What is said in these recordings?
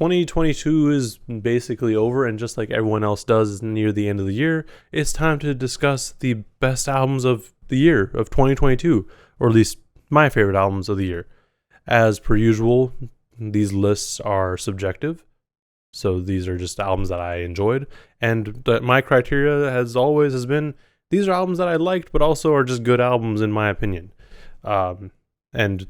2022 is basically over, and just like everyone else does near the end of the year, it's time to discuss the best albums of the year of 2022, or at least my favorite albums of the year. As per usual, these lists are subjective, so these are just albums that I enjoyed, and my criteria has been these are albums that I liked, but also are just good albums in my opinion. And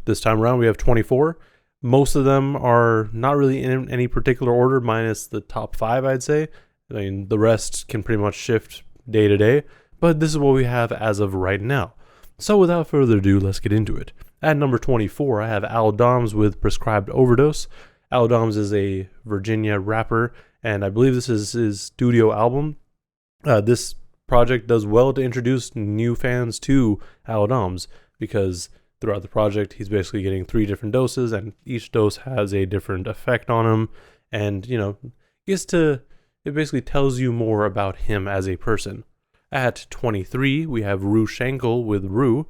this time around, we have 24. Most of them are not really in any particular order, minus the top 5, I'd say. I mean, the rest can pretty much shift day to day, but this is what we have as of right now. So without further ado, let's get into it. At number 24, I have Al Doms with Prescribed Overdose. Al Doms is a Virginia rapper, and I believe this is his studio album. This project does well to introduce new fans to Al Doms, because throughout the project, he's basically getting 3 different doses, and each dose has a different effect on him. And, it basically tells you more about him as a person. At 23, we have Rue Schenkel with Rue.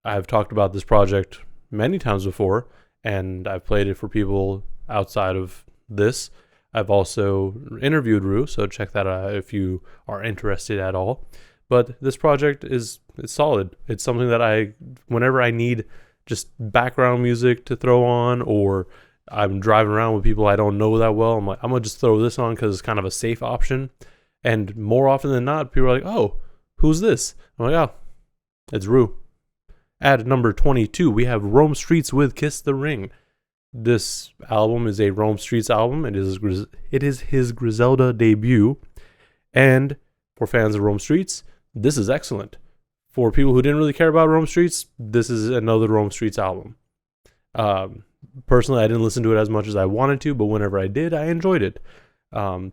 I've talked about this project many times before, and I've played it for people outside of this. I've also interviewed Rue, so check that out if you are interested at all. But this project it's solid. It's something that whenever I need just background music to throw on, or I'm driving around with people I don't know that well, I'm like, I'm going to just throw this on because it's kind of a safe option. And more often than not, people are like, oh, who's this? I'm like, oh, it's Rue. At number 22, we have Rome Streetz with Kiss the Ring. This album is a Rome Streetz album. It is his Griselda debut. And for fans of Rome Streetz, this is excellent. For people who didn't really care about Rome Streetz, this is another Rome Streetz album. Personally, I didn't listen to it as much as I wanted to, but whenever I did, I enjoyed it. But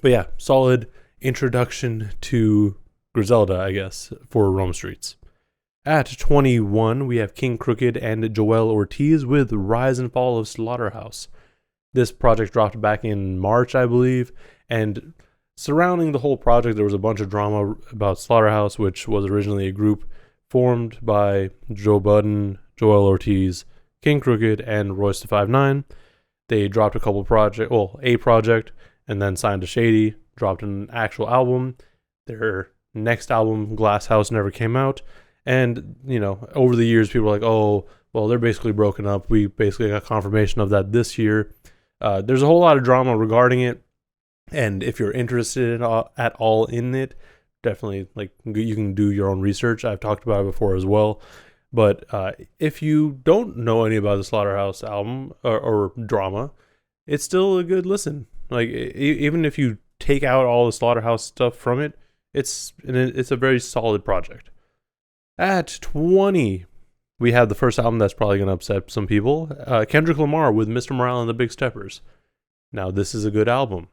yeah, solid introduction to Griselda, I guess, for Rome Streetz. At 21, we have King Crooked and Joel Ortiz with Rise and Fall of Slaughterhouse. This project dropped back in March, I believe, and surrounding the whole project, there was a bunch of drama about Slaughterhouse, which was originally a group formed by Joe Budden, Joel Ortiz, King Crooked, and Royce da 5'9". They dropped a project, and then signed to Shady, dropped an actual album. Their next album, Glass House, never came out. And, over the years, people were like, oh, well, they're basically broken up. We basically got confirmation of that this year. There's a whole lot of drama regarding it. And if you're interested at all in it, definitely, you can do your own research. I've talked about it before as well. But if you don't know any about the Slaughterhouse album or drama, it's still a good listen. Even if you take out all the Slaughterhouse stuff from it, it's a very solid project. At 20, we have the first album that's probably going to upset some people. Kendrick Lamar with Mr. Morale and the Big Steppers. Now, this is a good album.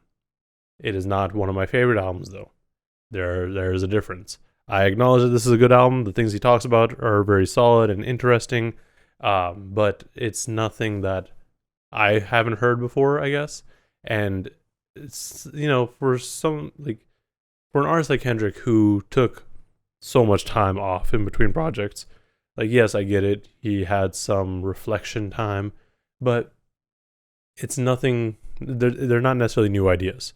It is not one of my favorite albums, though. There is a difference. I acknowledge that this is a good album. The things he talks about are very solid and interesting, but it's nothing that I haven't heard before, I guess. And it's, for an artist like Kendrick who took so much time off in between projects, yes, I get it. He had some reflection time, but it's nothing. They're not necessarily new ideas.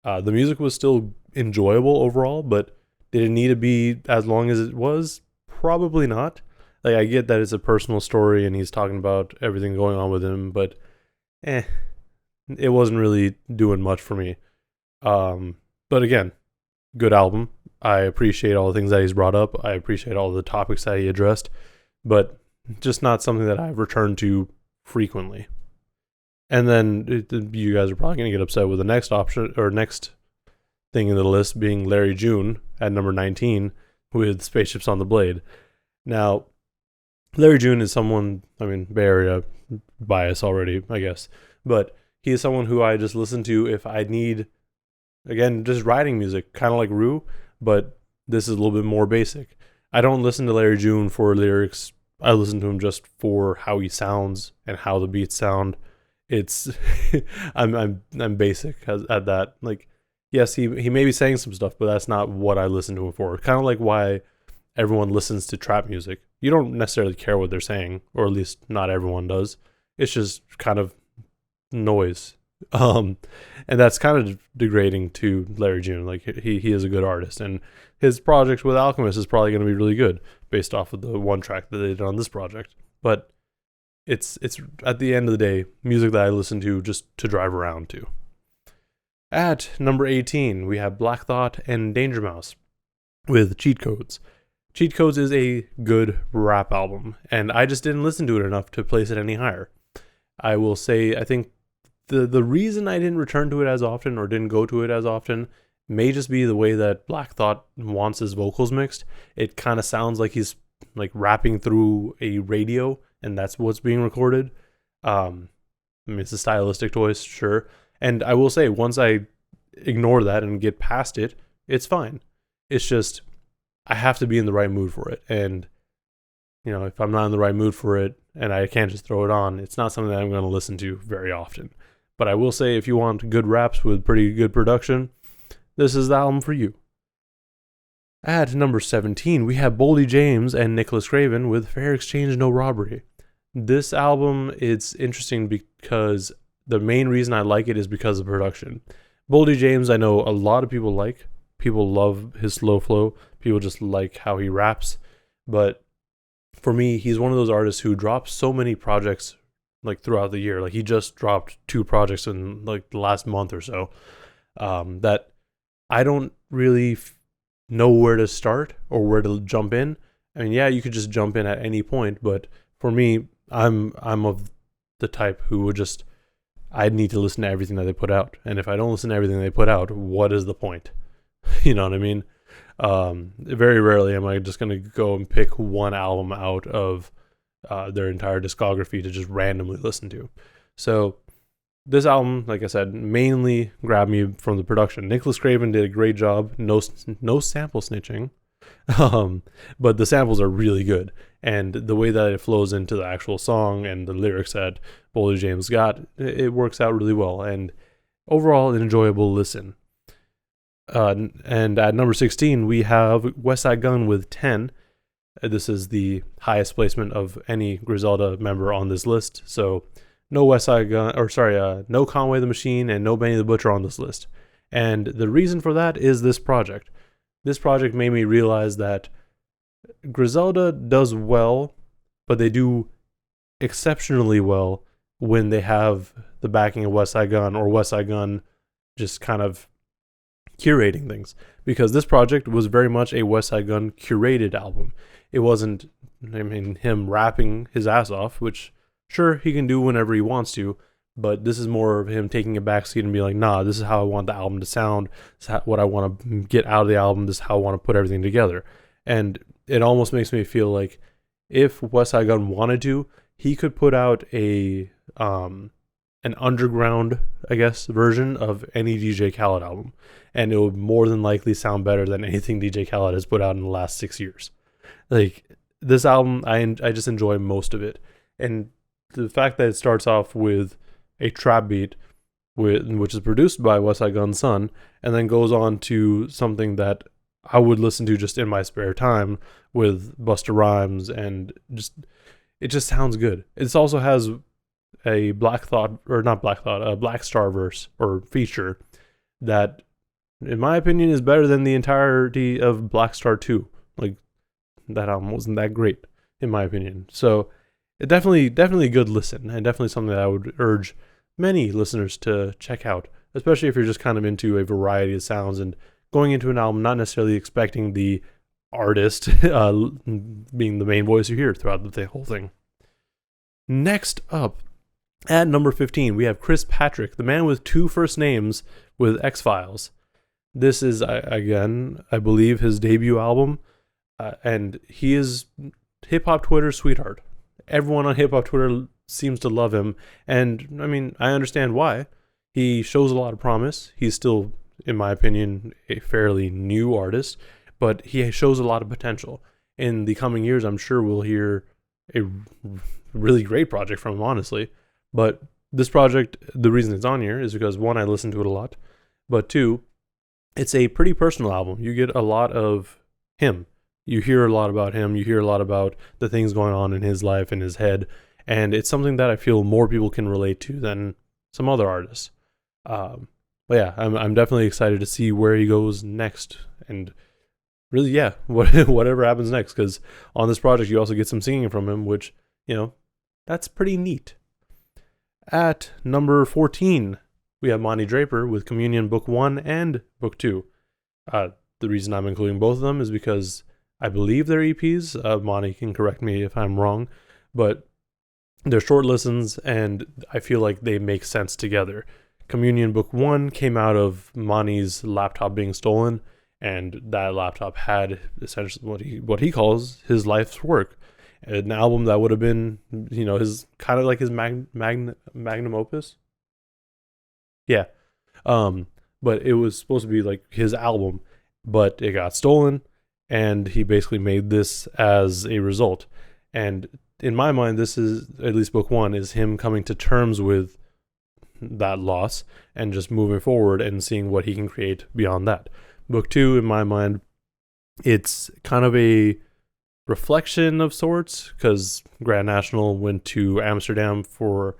The music was still enjoyable overall, but did it need to be as long as it was? Probably not. I get that it's a personal story and he's talking about everything going on with him, but it wasn't really doing much for me. But again, good album. I appreciate all the things that he's brought up. I appreciate all the topics that he addressed, but just not something that I've returned to frequently. And then you guys are probably going to get upset with the next option or next thing in the list being Larry June at number 19 with Spaceships on the Blade. Now, Larry June is someone, Bay Area bias already, I guess, but he is someone who I just listen to if I need, again, just writing music, kind of like Rue, but this is a little bit more basic. I don't listen to Larry June for lyrics. I listen to him just for how he sounds and how the beats sound. It's I'm basic at that. Yes, he may be saying some stuff, but that's not what I listen to him for. Kind of like why everyone listens to trap music. You don't necessarily care what they're saying, or at least not everyone does. It's just kind of noise. Um, and that's kind of degrading to Larry June. Like he is a good artist, and his project with Alchemist is probably going to be really good based off of the one track that they did on this project. But it's at the end of the day music that I listen to just to drive around to. At number 18, we have Black Thought and Danger Mouse with Cheat Codes. Cheat Codes is a good rap album, and I just didn't listen to it enough to place it any higher. I will say, I think the reason I didn't return to it as often or didn't go to it as often may just be the way that Black Thought wants his vocals mixed. It kind of sounds like he's like rapping through a radio, and that's what's being recorded. I mean, it's a stylistic choice, sure. And I will say, once I ignore that and get past it, it's fine. It's just, I have to be in the right mood for it. And, if I'm not in the right mood for it and I can't just throw it on, it's not something that I'm going to listen to very often. But I will say, if you want good raps with pretty good production, this is the album for you. At number 17, we have Boldy James and Nicholas Craven with Fair Exchange, No Robbery. This album, it's interesting because the main reason I like it is because of production. Boldy James, I know a lot of people like. People love his slow flow. People just like how he raps. But for me, he's one of those artists who drops so many projects like throughout the year. Like he just dropped 2 projects in like the last month or so. That I don't really know where to start or where to jump in. I mean, yeah, you could just jump in at any point, but for me, I'm of the type who would just, I need to listen to everything that they put out. And if I don't listen to everything they put out, what is the point? You know what I mean? Very rarely am I just going to go and pick one album out of their entire discography to just randomly listen to. So this album, like I said, mainly grabbed me from the production. Nicholas Craven did a great job. No sample snitching. But the samples are really good. And the way that it flows into the actual song and the lyrics that Boldy James got, it works out really well. And overall, an enjoyable listen. And at number 16, we have Westside Gunn with 10. This is the highest placement of any Griselda member on this list. So no Westside Gunn, no Conway the Machine and no Benny the Butcher on this list. And the reason for that is this project. This project made me realize that Griselda does well, but they do exceptionally well when they have the backing of Westside Gunn or Westside Gunn just kind of curating things. Because this project was very much a Westside Gunn curated album. It wasn't, him rapping his ass off, which sure he can do whenever he wants to, but this is more of him taking a backseat and be like, nah, this is how I want the album to sound. This is what I want to get out of the album. This is how I want to put everything together. And it almost makes me feel like if Westside Gunn wanted to, he could put out an underground, I guess, version of any DJ Khaled album. And it would more than likely sound better than anything DJ Khaled has put out in the last 6 years. Like, this album, I just enjoy most of it. And the fact that it starts off with a trap beat, which is produced by Westside Gunn's son, and then goes on to something that I would listen to just in my spare time with Busta Rhymes, and it just sounds good. It also has a Black Star verse or feature that, in my opinion, is better than the entirety of Black Star 2. Like, that album wasn't that great, in my opinion. So, it definitely a good listen, and definitely something that I would urge many listeners to check out, especially if you're just kind of into a variety of sounds and going into an album not necessarily expecting the artist being the main voice you hear throughout the whole thing. Next up, at number 15, we have Chris Patrick, the man with 2 first names with X-Files. This is, again, I believe his debut album, and he is hip-hop Twitter's sweetheart. Everyone on hip-hop Twitter seems to love him, and, I mean, I understand why. He shows a lot of promise. He's still, in my opinion, a fairly new artist, but he shows a lot of potential. In the coming years, I'm sure we'll hear a really great project from him, honestly. But this project, the reason it's on here is because, 1, I listen to it a lot, but 2, it's a pretty personal album. You get a lot of him. You hear a lot about him. You hear a lot about the things going on in his life, in his head. And it's something that I feel more people can relate to than some other artists. But yeah, I'm definitely excited to see where he goes next, and really, yeah, whatever happens next. Because on this project, you also get some singing from him, which that's pretty neat. At number 14, we have Monty Draper with Communion Book 1 and Book 2. The reason I'm including both of them is because I believe they're EPs. Monty can correct me if I'm wrong, but they're short listens, and I feel like they make sense together. Communion Book 1 came out of Monty's laptop being stolen, and that laptop had essentially what he calls his life's work. An album that would have been, his kind of like his magnum opus. Yeah. But it was supposed to be like his album, but it got stolen, and he basically made this as a result. And in my mind, this is, at least Book 1, is him coming to terms with that loss and just moving forward and seeing what he can create beyond that. Book 2, in my mind, it's kind of a reflection of sorts, because Grand National went to Amsterdam for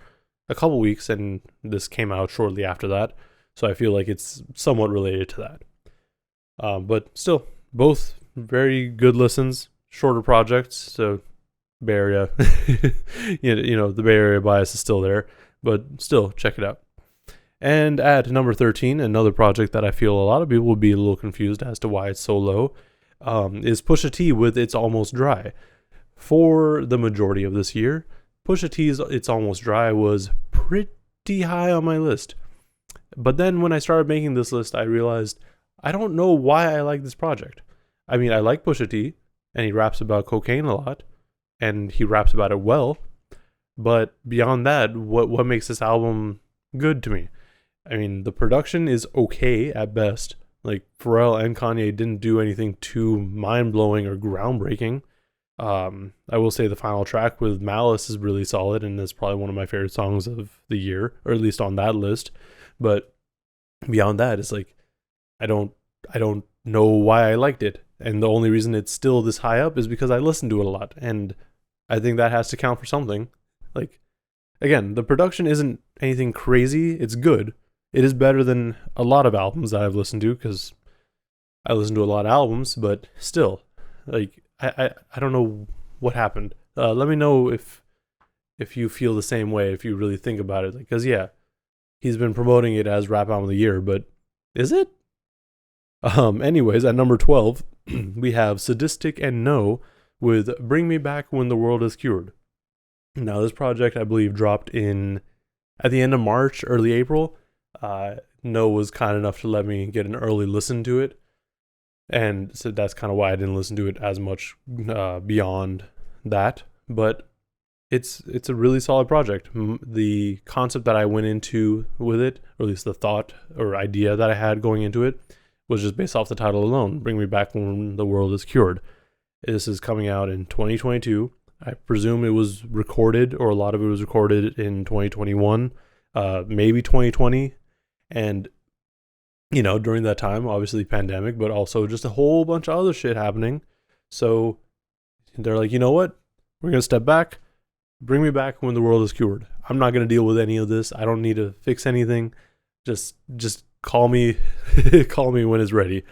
a couple weeks, and this came out shortly after that. So I feel like it's somewhat related to that. But still, both very good listens, shorter projects. So Bay Area, the Bay Area bias is still there, but still check it out. And at number 13, another project that I feel a lot of people will be a little confused as to why it's so low, is Pusha T with It's Almost Dry. For the majority of this year, Pusha T's It's Almost Dry was pretty high on my list. But then when I started making this list, I realized I don't know why I like this project. I mean, I like Pusha T, and he raps about cocaine a lot, and he raps about it well. But beyond that, what makes this album good to me? I mean, the production is okay at best. Like, Pharrell and Kanye didn't do anything too mind-blowing or groundbreaking. I will say the final track with Malice is really solid, and is probably one of my favorite songs of the year, or at least on that list. But beyond that, it's like, I don't know why I liked it. And the only reason it's still this high up is because I listened to it a lot. And I think that has to count for something. Like, again, the production isn't anything crazy. It's good. It is better than a lot of albums that I've listened to, because I listen to a lot of albums, but still, like, I don't know what happened. Let me know if you feel the same way, if you really think about it. Because, yeah, he's been promoting it as Rap Album of the Year, but is it? Anyways, at number 12, we have Sadistic and No with Bring Me Back When the World Is Cured. Now, this project, I believe, dropped at the end of March, early April. No was kind enough to let me get an early listen to it, and so that's kind of why I didn't listen to it as much beyond that. But it's a really solid project. The concept that I went into with it, or at least the thought or idea that I had going into it, was just based off the title alone, Bring Me Back When the World Is Cured. This is coming out in 2022. I presume it was recorded, or a lot of it was recorded in 2021, maybe 2020. And, during that time, obviously pandemic, but also just a whole bunch of other shit happening. So they're like, you know what? We're going to step back. Bring me back when the world is cured. I'm not going to deal with any of this. I don't need to fix anything. Just call me, call me when it's ready.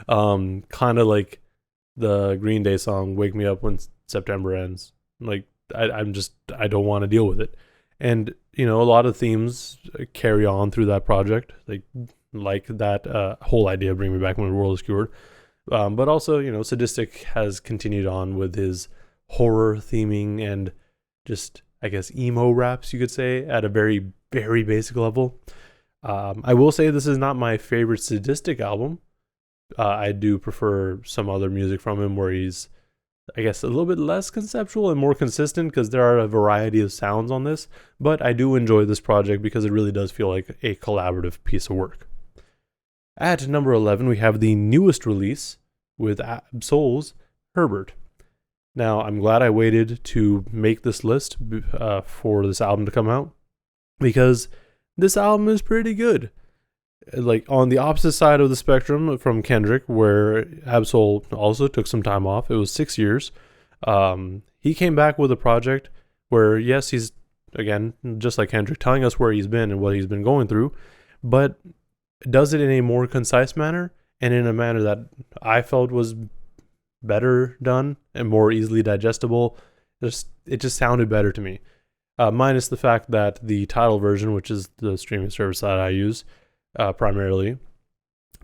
Kind of like the Green Day song, Wake Me Up When September Ends. Like, I don't want to deal with it. And, a lot of themes carry on through that project. Like that whole idea of Bring Me Back When the World is Cured. But also, Sadistic has continued on with his horror theming and just, I guess, emo raps, you could say, at a very, very basic level. I will say this is not my favorite Sadistic album. I do prefer some other music from him where he's, I guess, a little bit less conceptual and more consistent, because there are a variety of sounds on this. But I do enjoy this project because it really does feel like a collaborative piece of work. At number 11, we have the newest release with Ab-Soul's Herbert. Now, I'm glad I waited to make this list for this album to come out, because this album is pretty good. Like, on the opposite side of the spectrum from Kendrick, where Ab-Soul also took some time off. It was 6 years. He came back with a project where, yes, he's, again, just like Kendrick, telling us where he's been and what he's been going through. but does it in a more concise manner and in a manner that I felt was better done and more easily digestible. It just sounded better to me. Minus the fact that the Tidal version, which is the streaming service that I use primarily,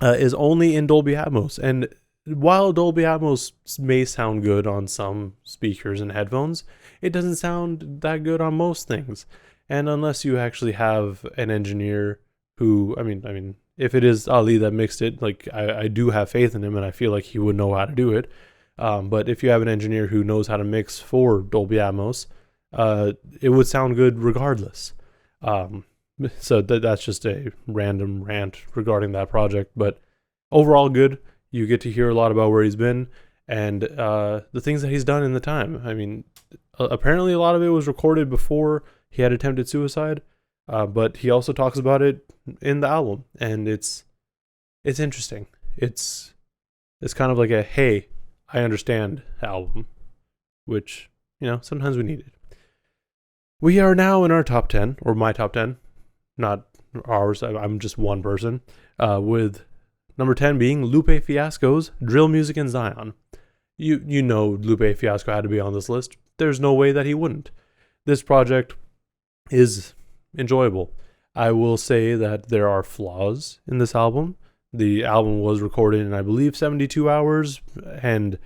is only in Dolby Atmos. And while Dolby Atmos may sound good on some speakers and headphones, it doesn't sound that good on most things. And unless you actually have an engineer who, I mean, if it is Ali that mixed it, like I do have faith in him, and I feel like he would know how to do it. But if you have an engineer who knows how to mix for Dolby Atmos, it would sound good regardless. So that's just a random rant regarding that project. But overall, good. You get to hear a lot about where he's been and the things that he's done in the time. I mean, apparently a lot of it was recorded before he had attempted suicide, but he also talks about it in the album, and it's interesting. It's kind of like a hey, I understand album, which, you know, sometimes we need it. We are now in our top 10, or my top 10, not ours. I'm just one person, with number 10 being Lupe Fiasco's Drill Music in Zion. You know Lupe Fiasco had to be on this list. There's no way that he wouldn't. This project is enjoyable. I will say that there are flaws in this album. The album was recorded in, I believe, 72 hours and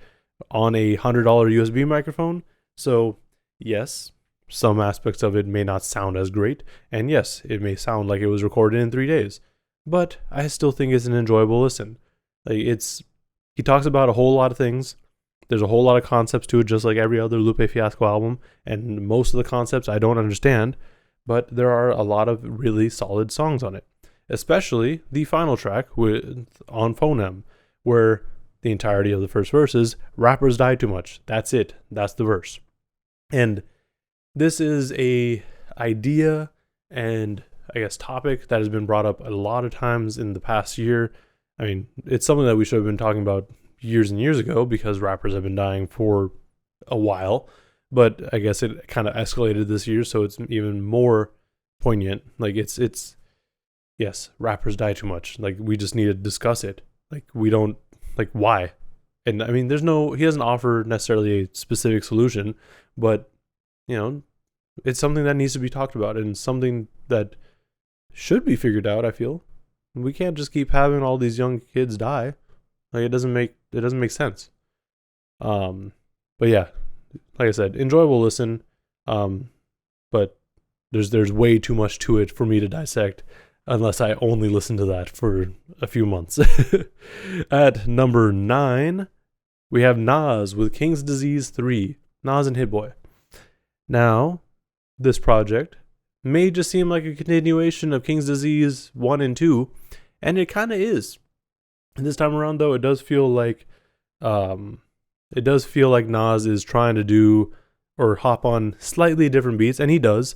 on a $100 USB microphone. So, yes, some aspects of it may not sound as great. And yes, it may sound like it was recorded in 3 days. But I still think it's an enjoyable listen. Like, he talks about a whole lot of things. There's a whole lot of concepts to it, just like every other Lupe Fiasco album. And most of the concepts I don't understand, but there are a lot of really solid songs on it. Especially the final track on Phonem, where the entirety of the first verse is, rappers die too much. That's it. That's the verse. And this is a idea and, I guess, topic that has been brought up a lot of times in the past year. I mean, it's something that we should have been talking about years and years ago because rappers have been dying for a while. But I guess it kind of escalated this year, so it's even more poignant. Like, it's yes, rappers die too much. Like, we just need to discuss it. Like, we don't, like, why? And I mean, he doesn't offer necessarily a specific solution, but, you know, it's something that needs to be talked about and something that should be figured out, I feel. We can't just keep having all these young kids die. Like, it doesn't make sense. But yeah, like I said, enjoyable listen. But there's way too much to it for me to dissect unless I only listen to that for a few months. At number 9, we have Nas with King's Disease 3. Nas and Hit Boy. Now, this project may just seem like a continuation of King's Disease 1 and 2, and it kind of is. And this time around, though, it does feel like Nas is trying to do or hop on slightly different beats, and he does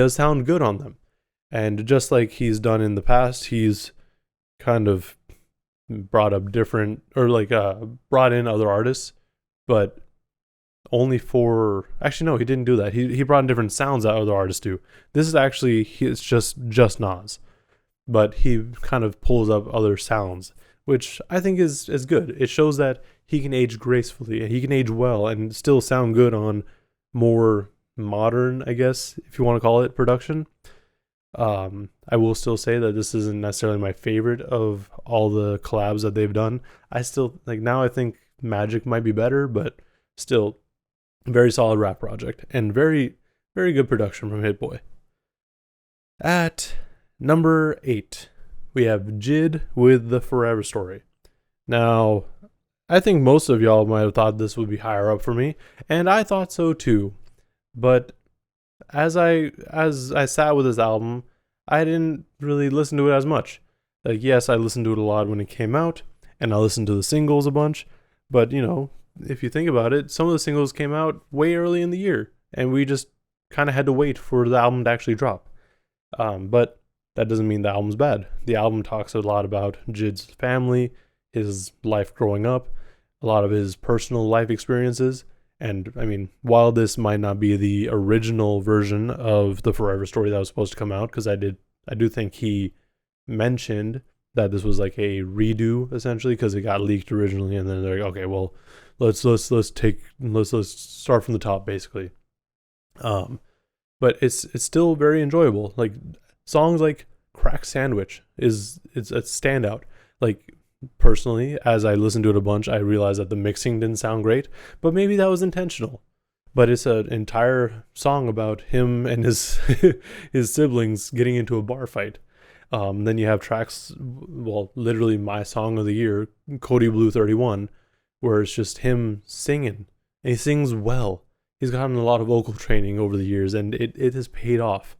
sound good on them. And just like he's done in the past, he's kind of brought up different, or like brought in other artists, but only for, actually no, he didn't do that. He brought in different sounds that other artists do. This is actually, it's just Nas, but he kind of pulls up other sounds, which I think is good. It shows that he can age gracefully and he can age well and still sound good on more modern, I guess, if you want to call it, production. I will still say that this isn't necessarily my favorite of all the collabs that they've done. I still, like, now I think Magic might be better, but still, very solid rap project and very, very good production from Hit Boy. At number 8, we have JID with The Forever Story. Now, I think most of y'all might have thought this would be higher up for me, and I thought so too. But as I sat with this album, I didn't really listen to it as much. Like, yes, I listened to it a lot when it came out, and I listened to the singles a bunch, but, you know, if you think about it, some of the singles came out way early in the year, and we just kind of had to wait for the album to actually drop. But that doesn't mean the album's bad. The album talks a lot about JID's family, his life growing up, a lot of his personal life experiences. And I mean, while this might not be the original version of The Forever Story that was supposed to come out, because I do think he mentioned that this was like a redo essentially because it got leaked originally, and then they're like, okay, well, let's start from the top basically. But it's still very enjoyable. Like songs like Crack Sandwich it's a standout. Like personally, as I listened to it a bunch, I realized that the mixing didn't sound great, but maybe that was intentional. But it's an entire song about him and his his siblings getting into a bar fight. Then you have tracks, well, literally my song of the year, Cody Blue 31, where it's just him singing. And he sings well. He's gotten a lot of vocal training over the years, and it has paid off.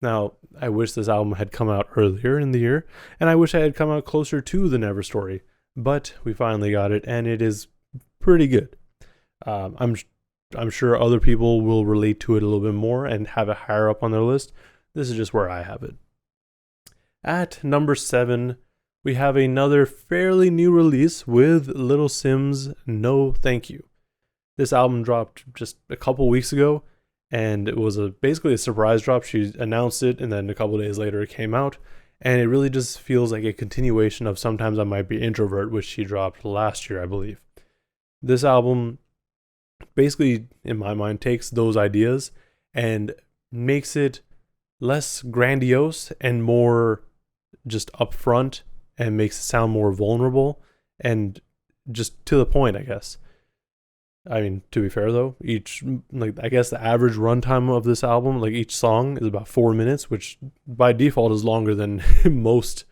Now, I wish this album had come out earlier in the year, and I wish I had come out closer to the Never Story, but we finally got it, and it is pretty good. I'm sure other people will relate to it a little bit more and have it higher up on their list. This is just where I have it. At number 7, we have another fairly new release with Little Simz' No Thank You. This album dropped just a couple weeks ago, and it was basically a surprise drop. She announced it, and then a couple days later it came out, and it really just feels like a continuation of Sometimes I Might Be Introvert, which she dropped last year, I believe. This album basically, in my mind, takes those ideas and makes it less grandiose and more just upfront, and makes it sound more vulnerable and just to the point, I guess. I mean, to be fair though, I guess the average runtime of this album, like each song, is about 4 minutes, which by default is longer than most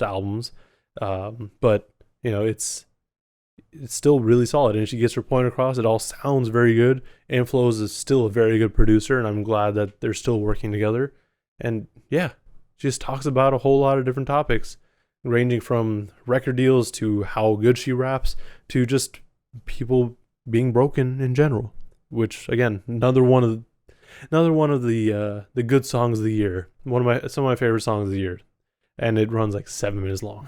albums. But it's still really solid, and she gets her point across. It all sounds very good. Inflows is still a very good producer, and I'm glad that they're still working together. And yeah, she just talks about a whole lot of different topics, ranging from record deals to how good she raps to just people being broken in general. Which again, another one of the good songs of the year. Some of my favorite songs of the year, and it runs like 7 minutes long.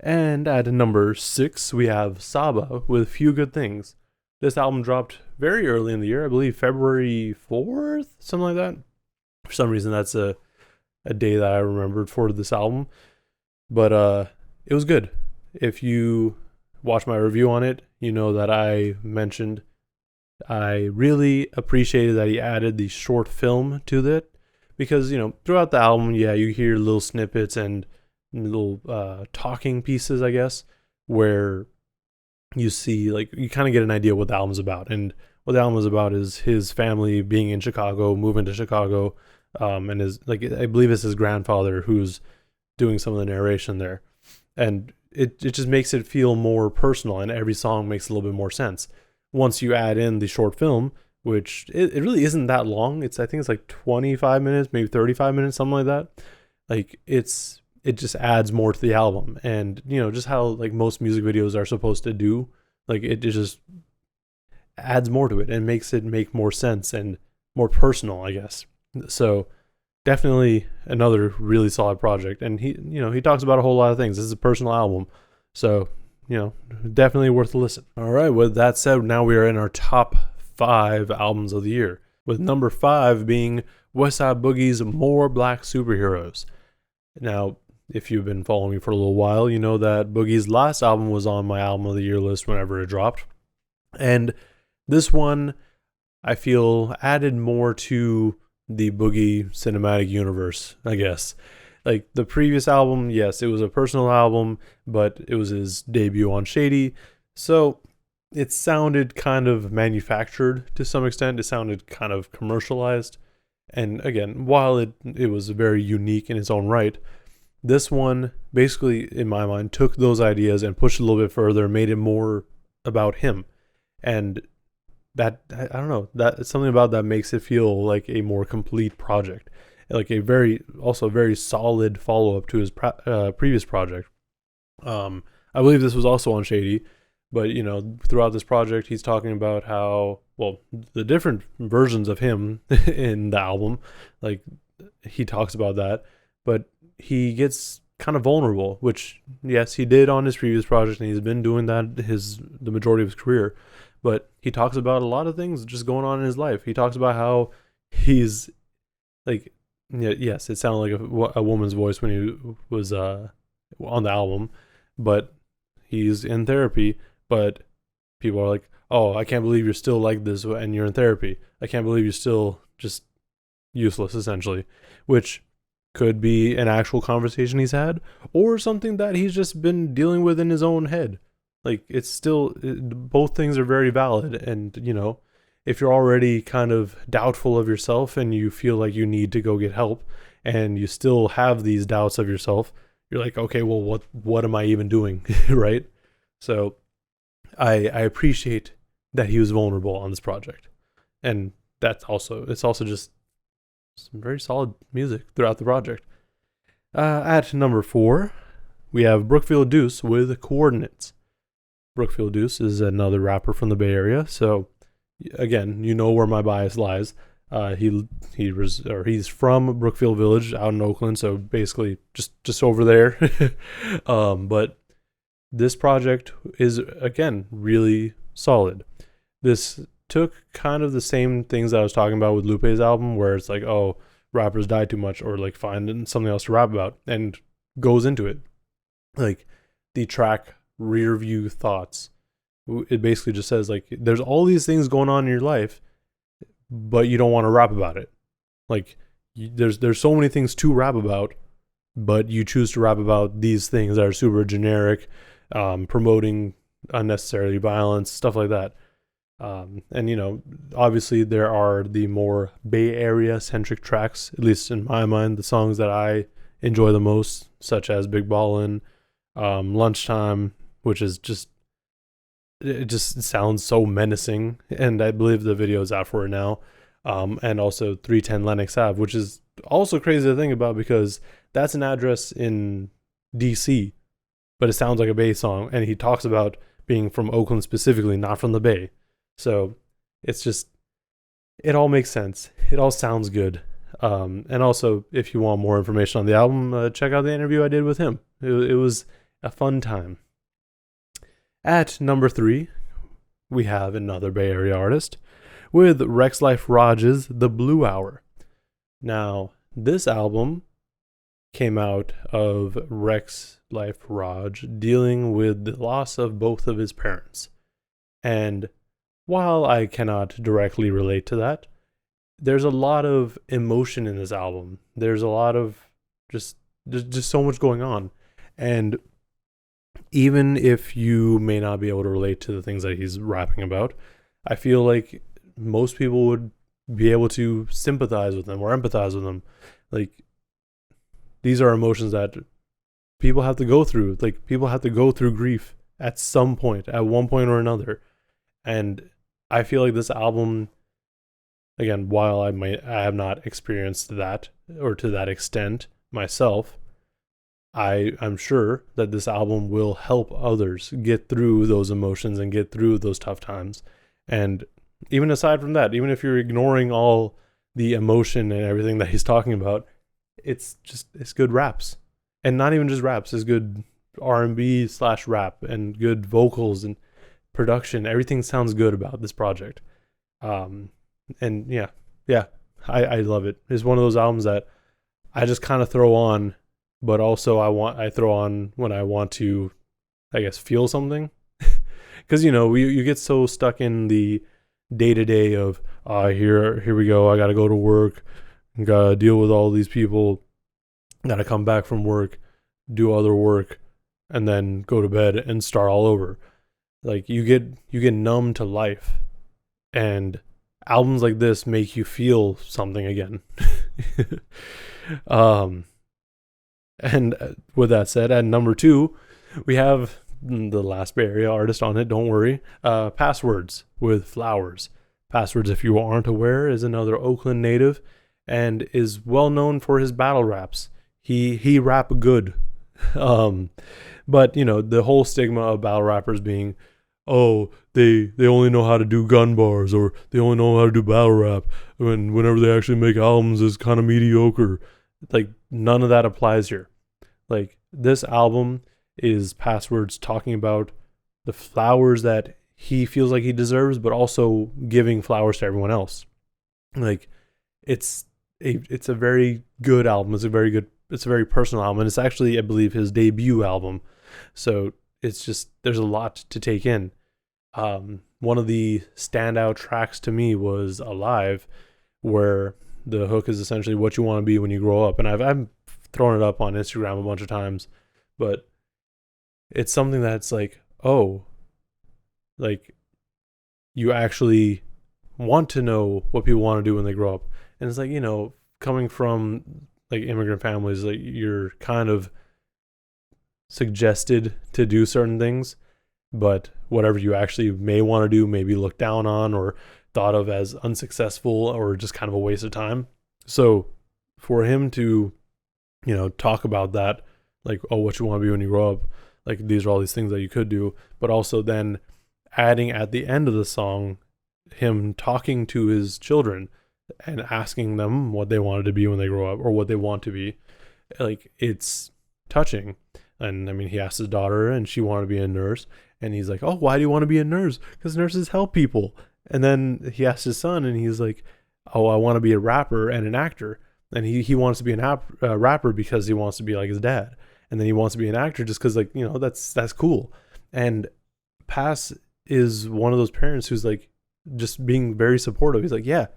And at number 6, we have Saba with Few Good Things. This album dropped very early in the year, I believe February 4th, something like that. For some reason, that's a day that I remembered for this album. But it was good. If you watch my review on it, you know that I mentioned I really appreciated that he added the short film to it. Because, throughout the album, yeah, you hear little snippets and little talking pieces, I guess, where you see, like, you kind of get an idea what the album's about. And what the album is about is his family being in Chicago, moving to Chicago, and I believe it's his grandfather who's doing some of the narration there. And it just makes it feel more personal, and every song makes a little bit more sense. Once you add in the short film, which it really isn't that long. I think it's like 25 minutes, maybe 35 minutes, something like that. Like, it just adds more to the album, and just how like most music videos are supposed to do, like it just adds more to it and makes it make more sense and more personal, I guess. So definitely another really solid project, and he talks about a whole lot of things. This is a personal album, so definitely worth a listen. All right, with that said, now we are in our top 5 albums of the year, with number 5 being Westside Boogie's More Black Superheroes. Now, if you've been following me for a little while, you know that Boogie's last album was on my album of the year list whenever it dropped. And this one, I feel, added more to the Boogie cinematic universe, I guess. Like the previous album, yes, it was a personal album, but it was his debut on Shady. So it sounded kind of manufactured to some extent. It sounded kind of commercialized. And again, while it was very unique in its own right, this one basically, in my mind, took those ideas and pushed it a little bit further, made it more about him. And that, I don't know, that something about that makes it feel like a more complete project. Like a very solid follow-up to his previous project. I believe this was also on Shady, but throughout this project, he's talking about how, well, the different versions of him in the album, like he talks about that, but he gets kind of vulnerable, which yes, he did on his previous project, and he's been doing that the majority of his career. But he talks about a lot of things just going on in his life. He talks about how he's like, Yeah, yes, it sounded like a woman's voice when he was on the album, but he's in therapy. But people are like, "Oh, I can't believe you're still like this and you're in therapy. I can't believe you're still just useless, essentially," which could be an actual conversation he's had or something that he's just been dealing with in his own head. Like, it's still, both things are very valid. And, if you're already kind of doubtful of yourself and you feel like you need to go get help and you still have these doubts of yourself, you're like, okay, well, what am I even doing? Right? So I appreciate that he was vulnerable on this project. And it's also just some very solid music throughout the project. At number 4, we have Brookfield Deuce with Coordinates. Brookfield Deuce is another rapper from the Bay Area, so again, you know where my bias lies. He's from Brookfield Village out in Oakland, so basically just over there. But this project is again really solid. This took kind of the same things that I was talking about with Lupe's album, where it's like, oh, rappers die too much, or like find something else to rap about, and goes into it. Like the track Rear View Thoughts, it basically just says like, there's all these things going on in your life, but you don't want to rap about it. Like there's so many things to rap about, but you choose to rap about these things that are super generic, promoting unnecessarily violence, stuff like that. And obviously there are the more Bay Area centric tracks, at least in my mind, the songs that I enjoy the most, such as Big Ballin', Lunchtime, which is it just sounds so menacing, and I believe the video is out for it now. And also 310 Lenox Ave, which is also crazy to think about because that's an address in DC, but it sounds like a Bay song, and he talks about being from Oakland specifically, not from the Bay. So it's just, it all makes sense. It all sounds good. And also, if you want more information on the album, check out the interview I did with him. It was a fun time. At number 3, we have another Bay Area artist with Rex Life Raj's The Blue Hour. Now, this album came out of Rex Life Raj dealing with the loss of both of his parents. And while I cannot directly relate to that, there's a lot of emotion in this album. There's a lot of just so much going on. And even if you may not be able to relate to the things that he's rapping about, I feel like most people would be able to sympathize with them or empathize with them. Like, these are emotions that people have to go through. Like, people have to go through grief at some point, at one point or another. And I feel like this album, again, while I have not experienced that or to that extent myself, I'm sure that this album will help others get through those emotions and get through those tough times. And even aside from that, even if you're ignoring all the emotion and everything that he's talking about, it's good raps. And not even just raps, it's good R&B/rap and good vocals and production. Everything sounds good about this project. And yeah, I love it. It's one of those albums that I just kind of throw on, but also I throw on when I want to, I guess, feel something. Because you get so stuck in the day-to-day of here we go, I gotta go to work, gotta deal with all these people, gotta come back from work, do other work, and then go to bed and start all over. Like, you get numb to life, and albums like this make you feel something again. And with that said, at number 2, we have the last Bay Area artist on it, don't worry, Passwords with Flowers. Passwords, if you aren't aware, is another Oakland native and is well known for his battle raps. He rap good. But the whole stigma of battle rappers being, oh, they only know how to do gun bars, or they only know how to do battle rap, and whenever they actually make albums is kind of mediocre. Like, none of that applies here. Like, this album is Passwords talking about the flowers that he feels like he deserves, but also giving flowers to everyone else. Like, it's it's a very good album. It's a very personal album, and it's actually, I believe, his debut album. So it's just, there's a lot to take in. One of the standout tracks to me was Alive, where the hook is essentially what you want to be when you grow up. And I've thrown it up on Instagram a bunch of times, but it's something that's like, oh, like you actually want to know what people want to do when they grow up. And it's like, coming from like immigrant families, like you're kind of suggested to do certain things, but whatever you actually may want to do may be looked down on or thought of as unsuccessful or just kind of a waste of time. So for him to, talk about that, like, oh, what you want to be when you grow up, like these are all these things that you could do, but also then adding at the end of the song, him talking to his children and asking them what they wanted to be when they grow up or what they want to be, like, it's touching. And I mean, he asked his daughter and she wanted to be a nurse. And he's like, oh, why do you want to be a nurse? Because nurses help people. And then he asked his son and he's like, oh, I want to be a rapper and an actor. And he wants to be a rapper because he wants to be like his dad. And then he wants to be an actor just because, like, that's cool. And Pass is one of those parents who's like just being very supportive. He's like, yeah,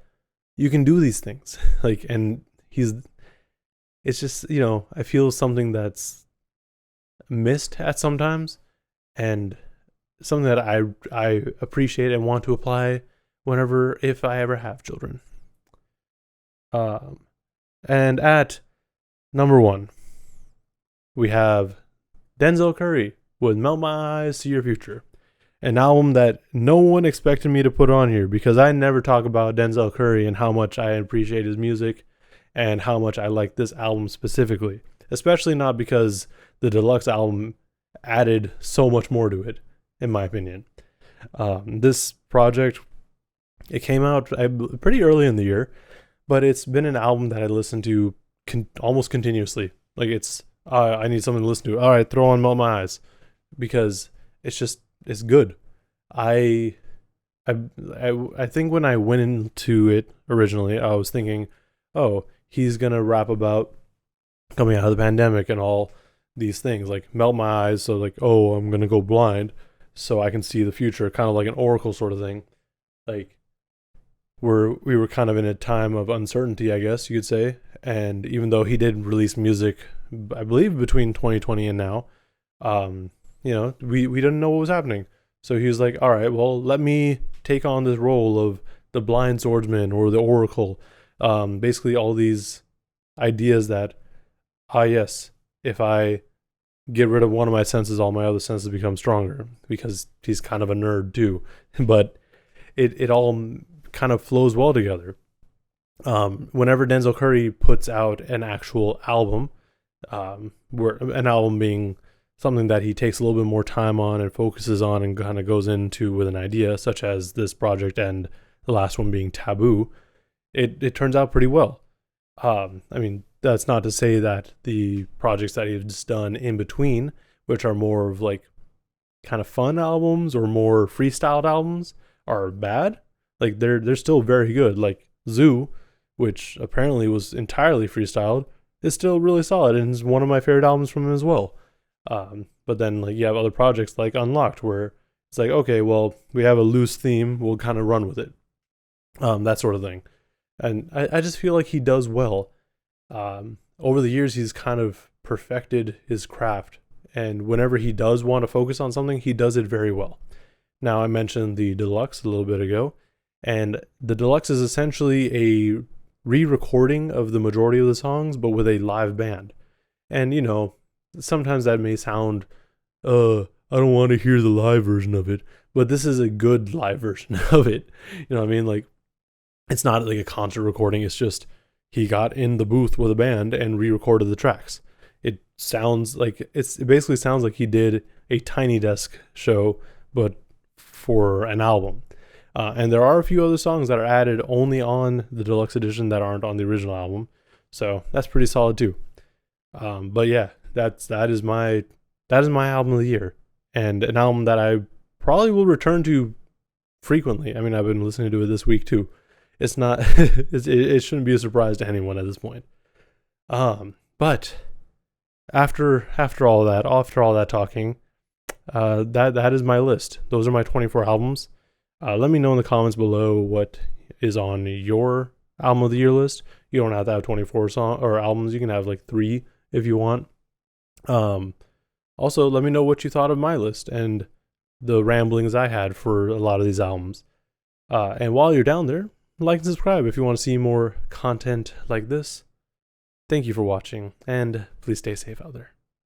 you can do these things. Like, and it's just, I feel something that's missed at sometimes, and something that I appreciate and want to apply if I ever have children. And at number 1, we have Denzel Curry with Melt My Eyes to Your Future, an album that no one expected me to put on here because I never talk about Denzel Curry and how much I appreciate his music and how much I like this album specifically, especially not because the deluxe album added so much more to it, in my opinion. This project, it came out pretty early in the year, but it's been an album that I listen to almost continuously. Like, it's, I need something to listen to. All right, throw on Melt My Eyes, because it's good. I think when I went into it originally, I was thinking, oh, he's gonna rap about coming out of the pandemic and all these things, like melt my eyes, so like, oh, I'm gonna go blind so I can see the future, kind of like an oracle sort of thing. Like, we were kind of in a time of uncertainty, I guess you could say. And even though he did release music, I believe between 2020 and now, we didn't know what was happening. So he was like, all right, well, let me take on this role of the blind swordsman or the oracle. Basically all these ideas that, yes, if I get rid of one of my senses, all my other senses become stronger, because he's kind of a nerd too. But it all kind of flows well together. Whenever Denzel Curry puts out an actual album, where an album being something that he takes a little bit more time on and focuses on and kind of goes into with an idea, such as this project and the last one being Taboo, it turns out pretty well. I mean, that's not to say that the projects that he's done in between, which are more of like kind of fun albums or more freestyled albums, are bad. Like, they're still very good. Like Zoo, which apparently was entirely freestyled, is still really solid and is one of my favorite albums from him as well. But then, like, you have other projects like Unlocked, where it's like, okay, well, we have a loose theme, we'll kind of run with it. That sort of thing. And I just feel like he does well. Over the years, he's kind of perfected his craft, and whenever he does want to focus on something, he does it very well. Now, I mentioned the deluxe a little bit ago, and the deluxe is essentially a re-recording of the majority of the songs, but with a live band. And, sometimes that may sound, I don't want to hear the live version of it, but this is a good live version of it. You know what I mean? Like, it's not like a concert recording. It's just he got in the booth with a band and re-recorded the tracks. It basically sounds like he did a Tiny Desk show, but for an album. And there are a few other songs that are added only on the deluxe edition that aren't on the original album. So that's pretty solid too. But yeah, that is my album of the year, and an album that I probably will return to frequently. I mean, I've been listening to it this week too, It's not. It shouldn't be a surprise to anyone at this point. But after all that talking, that is my list. Those are my 24 albums. Let me know in the comments below what is on your album of the year list. You don't have to have 24 song or albums. You can have like 3 if you want. Also, let me know what you thought of my list and the ramblings I had for a lot of these albums. And while you're down there, like and subscribe if you want to see more content like this. Thank you for watching, and please stay safe out there.